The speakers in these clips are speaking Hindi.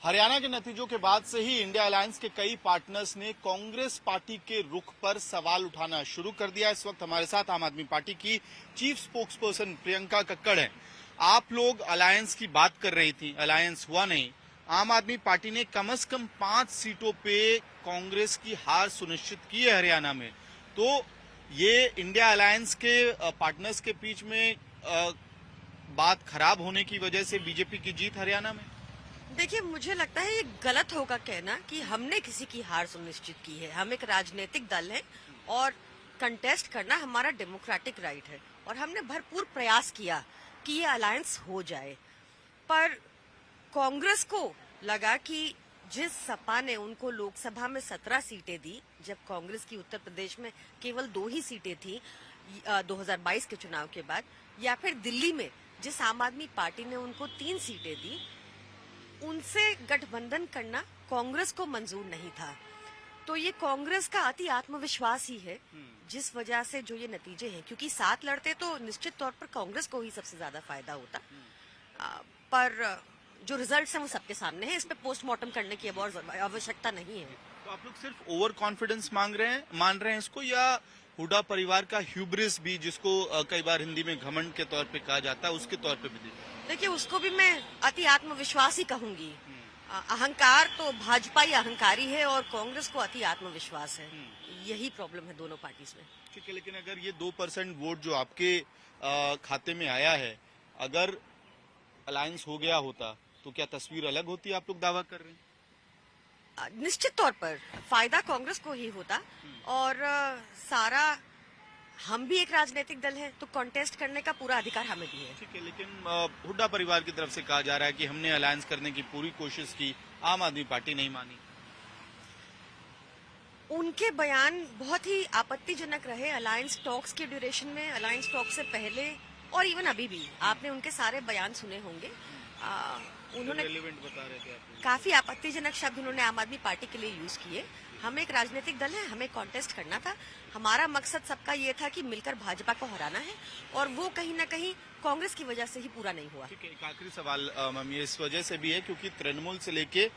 हरियाणा के नतीजों के बाद से ही इंडिया अलायंस के कई पार्टनर्स ने कांग्रेस पार्टी के रुख पर सवाल उठाना शुरू कर दिया। इस वक्त हमारे साथ आम आदमी पार्टी की चीफ स्पोक्सपर्सन प्रियंका कक्कड़ हैं। आप लोग अलायंस की बात कर रही थी, अलायंस हुआ नहीं। आम आदमी पार्टी ने कम से कम 5 सीटों पे कांग्रेस की हार सुनिश्चित की है हरियाणा में। तो ये इंडिया अलायंस के पार्टनर्स के बीच में बात खराब होने की वजह से बीजेपी की जीत हरियाणा में। देखिए, मुझे लगता है ये गलत होगा कहना कि हमने किसी की हार सुनिश्चित की है। हम एक राजनीतिक दल है और कंटेस्ट करना हमारा डेमोक्रेटिक राइट है और हमने भरपूर प्रयास किया कि ये अलायंस हो जाए। पर कांग्रेस को लगा कि जिस सपा ने उनको लोकसभा में 17 सीटें दी, जब कांग्रेस की उत्तर प्रदेश में केवल 2 ही सीटें थी 2022 के चुनाव के बाद, या फिर दिल्ली में जिस आम आदमी पार्टी ने उनको 3 सीटें दी, उनसे गठबंधन करना कांग्रेस को मंजूर नहीं था। तो ये कांग्रेस का अति आत्मविश्वास ही है जिस वजह से जो ये नतीजे हैं, क्योंकि 7 लड़ते तो निश्चित तौर पर कांग्रेस को ही सबसे ज्यादा फायदा होता। पर जो रिजल्ट्स हैं वो सबके सामने हैं, इस पे पोस्टमार्टम करने की अब और आवश्यकता नहीं है। तो आप लोग सिर्फ ओवर कॉन्फिडेंस मान रहे हैं इसको, या हुड्डा परिवार का ह्यूब्रिस भी, जिसको कई बार हिंदी में घमंड के तौर पे कहा जाता है, उसके तौर पे भी? देखिए, उसको भी मैं अति आत्मविश्वास ही कहूंगी। अहंकार तो भाजपा ही अहंकारी है और कांग्रेस को अति आत्मविश्वास है। यही प्रॉब्लम है दोनों पार्टीज में। ठीक है, लेकिन अगर ये 2% वोट जो आपके खाते में आया है, अगर अलायंस हो गया होता तो क्या तस्वीर अलग होती? आप लोग दावा कर रहे हैं। निश्चित तौर पर फायदा कांग्रेस को ही होता और सारा, हम भी एक राजनीतिक दल है तो कॉन्टेस्ट करने का पूरा अधिकार हमें भी है। ठीक है, लेकिन हुड्डा परिवार की तरफ से कहा जा रहा है कि हमने अलायंस करने की पूरी कोशिश की, आम आदमी पार्टी नहीं मानी। उनके बयान बहुत ही आपत्तिजनक रहे अलायंस टॉक्स के ड्यूरेशन में, अलायंस टॉक्स से पहले और इवन अभी भी। आपने उनके सारे बयान सुने होंगे। उन्होंने बता रहे थे काफी आपत्तिजनक शब्द उन्होंने आम आदमी पार्टी के लिए यूज किए। हम एक राजनीतिक दल है, हमें कॉन्टेस्ट करना था। हमारा मकसद सबका ये था कि मिलकर भाजपा को हराना है और वो कहीं ना कहीं कांग्रेस की वजह से ही पूरा नहीं हुआ। ठीक है, एक आखिरी सवाल मैम, ये इस वजह से भी है क्योंकि तृणमूल से लेके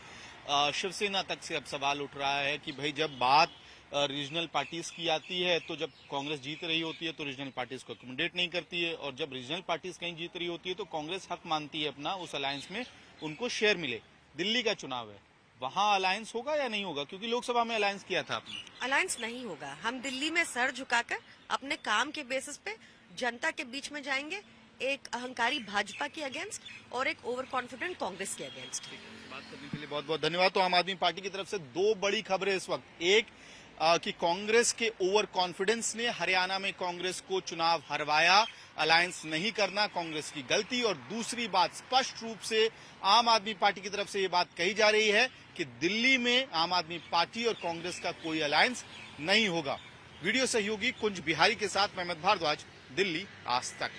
शिवसेना तक से अब सवाल उठ रहा है कि भाई जब बात रीजनल पार्टीज की आती है तो जब कांग्रेस जीत रही होती है तो रीजनल पार्टीज को अकोमोडेट नहीं करती है, और जब रीजनल पार्टीज कहीं जीत रही होती है तो कांग्रेस हक मानती है अपना उस अलायंस में उनको शेयर मिले। दिल्ली का चुनाव है, वहां अलायंस होगा या नहीं होगा? क्योंकि लोकसभा में अलायंस किया था आपने। अलायंस नहीं होगा। हम दिल्ली में सर झुकाकर अपने काम के बेसिस पे जनता के बीच में जाएंगे, एक अहंकारी भाजपा के अगेंस्ट और एक ओवर कॉन्फिडेंट कांग्रेस के अगेंस्ट। बात करने के लिए बहुत बहुत धन्यवाद। तो आम आदमी पार्टी की तरफ से 2 बड़ी खबरें इस वक्त, एक कि कांग्रेस के ओवर कॉन्फिडेंस ने हरियाणा में कांग्रेस को चुनाव हरवाया, अलायंस नहीं करना कांग्रेस की गलती, और दूसरी बात स्पष्ट रूप से आम आदमी पार्टी की तरफ से ये बात कही जा रही है कि दिल्ली में आम आदमी पार्टी और कांग्रेस का कोई अलायंस नहीं होगा। वीडियो सहयोगी कुंज बिहारी के साथ मैं भारद्वाज, दिल्ली आज तक।